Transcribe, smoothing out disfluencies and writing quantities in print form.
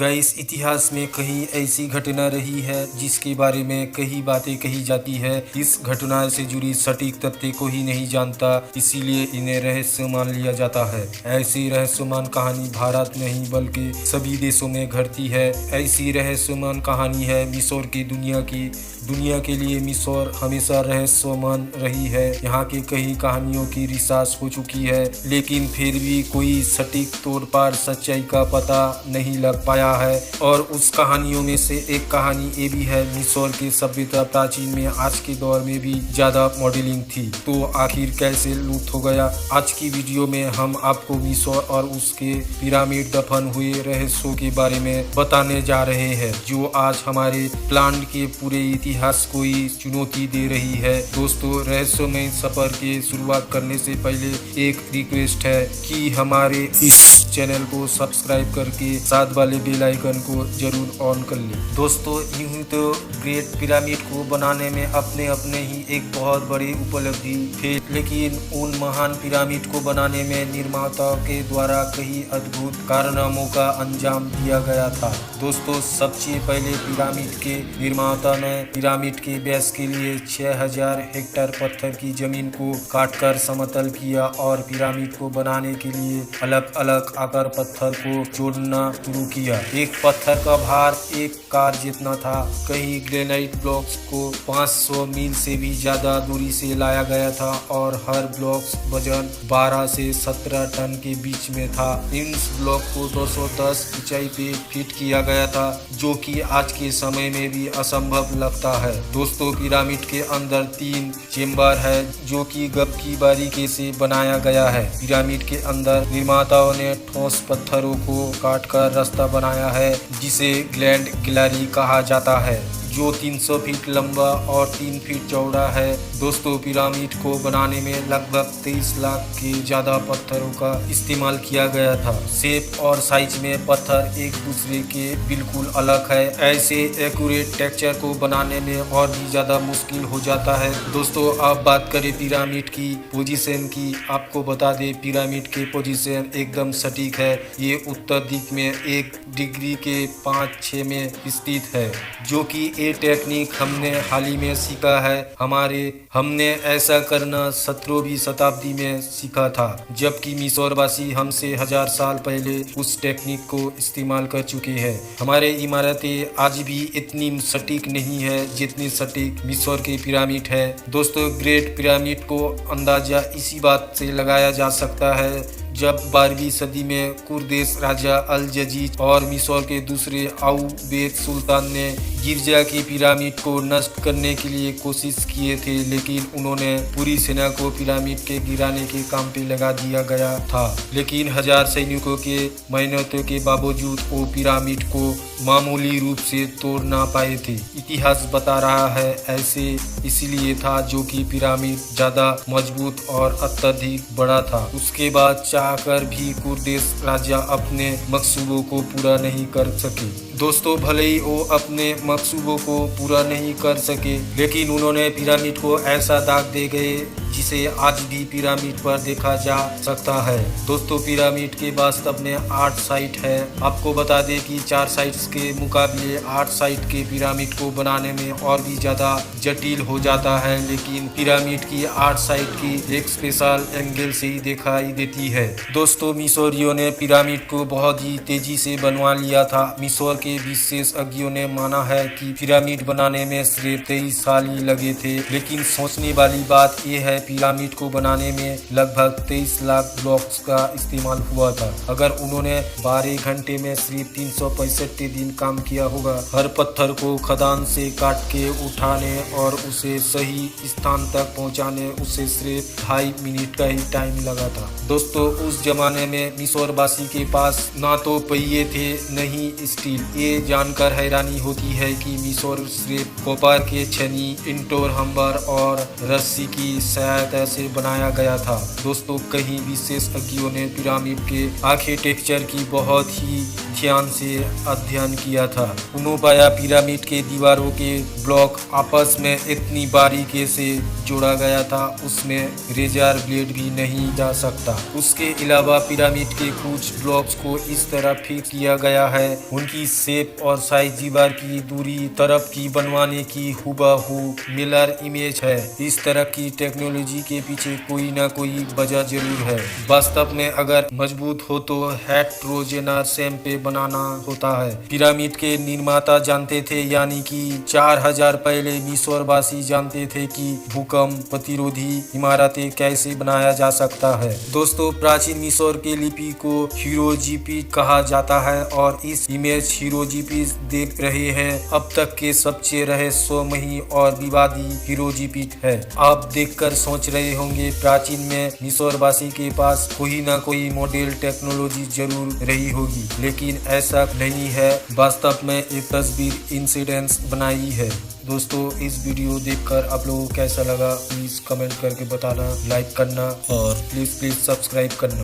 Guys, इतिहास में कहीं ऐसी घटना रही है जिसके बारे में कई बातें कही जाती है। इस घटना से जुड़ी सटीक तथ्य को ही नहीं जानता, इसीलिए इन्हें रहस्य मान लिया जाता है। ऐसी रहस्यमान कहानी भारत नहीं बल्कि सभी देशों में घटती है। ऐसी रहस्यमान कहानी है मिस्र की दुनिया की। दुनिया के लिए मिस्र हमेशा रहस्यमान रही है। यहाँ की कई कहानियों की रिसर्च हो चुकी है, लेकिन फिर भी कोई सटीक तौर पर सच्चाई का पता नहीं लग पाया है। और उस कहानियों में से एक कहानी ये भी है, मिस्र की सभ्यता प्राचीन में आज के दौर में भी ज्यादा मॉडलिंग थी, तो आखिर कैसे लुप्त हो गया। आज की वीडियो में हम आपको मिस्र और उसके पिरामिड दफन हुए रहस्यों के बारे में बताने जा रहे हैं, जो आज हमारे प्लान के पूरे इतिहास को ही चुनौती दे रही है। दोस्तों, रहस्यमय सफर की शुरुआत करने से पहले एक रिक्वेस्ट है कि हमारे इस चैनल को सब्सक्राइब करके साथ वाले बेल आइकन को जरूर ऑन कर लें। दोस्तों, यूं तो ग्रेट पिरामिड को बनाने में अपने अपने ही एक बहुत बड़ी उपलब्धि थे, लेकिन उन महान पिरामिड को बनाने में निर्माताओं के द्वारा कई अद्भुत कारनामों का अंजाम दिया गया था। दोस्तों, सबसे पहले पिरामिड के निर्माता ने पिरामिड के बेस के लिए 6000 हेक्टेयर पत्थर की जमीन को काटकर समतल किया और पिरामिड को बनाने के लिए अलग अलग आकार पत्थर को जोड़ना शुरू किया। एक पत्थर का भार एक कार जितना था। कई ग्रेनाइट ब्लॉक्स को 500 मील से भी ज्यादा दूरी से लाया गया था और हर ब्लॉक वजन 12 से 17 टन के बीच में था। इन ब्लॉक को 210 ऊंचाई पे फिट किया गया था, जो कि आज के समय में भी असंभव लगता है। दोस्तों, पिरामिड के अंदर 3 चेम्बर है, जो कि गब की बारीकी से बनाया गया है। पिरामिड के अंदर निर्माताओं ने ठोस पत्थरों को काटकर रास्ता बनाया है, जिसे ग्लैंड गैलरी कहा जाता है, जो 300 फीट लंबा और 3 फीट चौड़ा है। दोस्तों, पिरामिड को बनाने में लगभग 23 लाख के ज्यादा पत्थरों का इस्तेमाल किया गया था। शेप और साइज में पत्थर एक दूसरे के बिल्कुल अलग है। ऐसे एक्यूरेट टेक्सचर को बनाने में और भी ज्यादा मुश्किल हो जाता है। दोस्तों, अब बात करें पिरामिड की पोजीशन की। आपको बता दें, पिरामिड के पोजीशन एकदम सटीक है। ये उत्तर दिक में 1 डिग्री के 5-6 में स्थित है, जो कि ये टेक्निक हमने हाल ही में सीखा है। हमने ऐसा करना 17वीं शताब्दी में सीखा था, जबकि मिस्रवासी हमसे 1000 साल पहले उस टेक्निक को इस्तेमाल कर चुके हैं। हमारे इमारतें आज भी इतनी सटीक नहीं है जितनी सटीक मिस्र के पिरामिड है। दोस्तों, ग्रेट पिरामिड को अंदाजा इसी बात से लगाया जा सकता है, जब 12वीं सदी में कुर्देश राजा अल जजीज और मिस्र के दूसरे आउबेद सुल्तान ने गिरजा की पिरामिड को नष्ट करने के लिए कोशिश किए थे, लेकिन उन्होंने पूरी सेना को पिरामिड के गिराने के काम पे लगा दिया गया था। लेकिन 1000 सैनिकों के मेहनतों के बावजूद वो पिरामिड को मामूली रूप से तोड़ ना पाए थे। इतिहास बता रहा है ऐसे इसलिए था, जो कि पिरामिड ज्यादा मजबूत और अत्यधिक बड़ा था। उसके बाद चाहकर भी कुर्देश राजा अपने मकसूदों को पूरा नहीं कर सके। दोस्तों, भले ही वो अपने मकसूदों को पूरा नहीं कर सके, लेकिन उन्होंने पिरामिड को ऐसा दाग दे गए जिसे आज भी पिरामिड पर देखा जा सकता है। दोस्तों, पिरामिड के वास्तव में 8 साइट है। आपको बता दें कि 4 साइट्स के मुकाबले 8 साइट के पिरामिड को बनाने में और भी ज्यादा जटिल हो जाता है, लेकिन पिरामिड की 8 साइट की एक स्पेशल एंगल से ही दिखाई देती है। दोस्तों, मिस्रियों ने पिरामिड को बहुत ही तेजी से बनवा लिया था। मिस्र के विशेषज्ञों ने माना है कि पिरामिड बनाने में सिर्फ 23 साल ही लगे थे, लेकिन सोचने वाली बात यह है, पिरामिड को बनाने में लगभग 23 लाख ब्लॉक्स का इस्तेमाल हुआ था। अगर उन्होंने 12 घंटे में सिर्फ 365 दिन काम किया होगा। हर पत्थर को खदान से काट के उठाने और उसे सही स्थान तक पहुंचाने उसे सिर्फ 2.5 मिनट का ही टाइम लगा था। दोस्तों, उस जमाने में मिस्रवासी के पास ना तो पहिए थे, न ही स्टील। ये जानकर हैरानी होती है कि मिस्र सिर्फ कॉपर के छनी, इंटोर हम्बर और रस्सी की सहायता से बनाया गया था। दोस्तों, कई विशेषज्ञों ने पिरामिड के आर्किटेक्चर की बहुत ही ध्यान से अध्ययन किया था। उन्होंने पाया पिरामिड के दीवारों के ब्लॉक आपस में इतनी बारीकी से जोड़ा गया था, उसमें रेजर ब्लेड भी नहीं जा सकता। उसके अलावा पिरामिड के कुछ ब्लॉक्स को इस तरह फिक्स किया गया है, उनकी शेप और साइज दीवार की दूरी तरफ की बनवाने की हुबहू मिरर इमेज है। इस तरह की टेक्नोलॉजी के पीछे कोई ना कोई वजह जरूर है। वास्तव में अगर मजबूत हो तो हेटेरोजेनस पे बनाना होता है। पिरामिड के निर्माता जानते थे, यानी कि 4000 पहले मिस्रवासी जानते थे कि भूकंप प्रतिरोधी इमारतें कैसे बनाया जा सकता है। दोस्तों, प्राचीन मिस्र के लिपि को हीरोग्लिफिक कहा जाता है और इस इमेज हीरोग्लिफिक देख रहे हैं अब तक के सबसे रहस्यमयी और विवादी हीरोग्लिफिक है। आप देखकर सोच रहे होंगे प्राचीन में मिस्रवासी के पास कोई ना कोई मॉडल टेक्नोलॉजी जरूर रही होगी, लेकिन ऐसा नहीं है। वास्तव में एक तस्वीर इंसिडेंट्स बनाई है। दोस्तों, इस वीडियो देखकर आप लोगों को कैसा लगा प्लीज कमेंट करके बताना, लाइक करना और प्लीज सब्सक्राइब करना।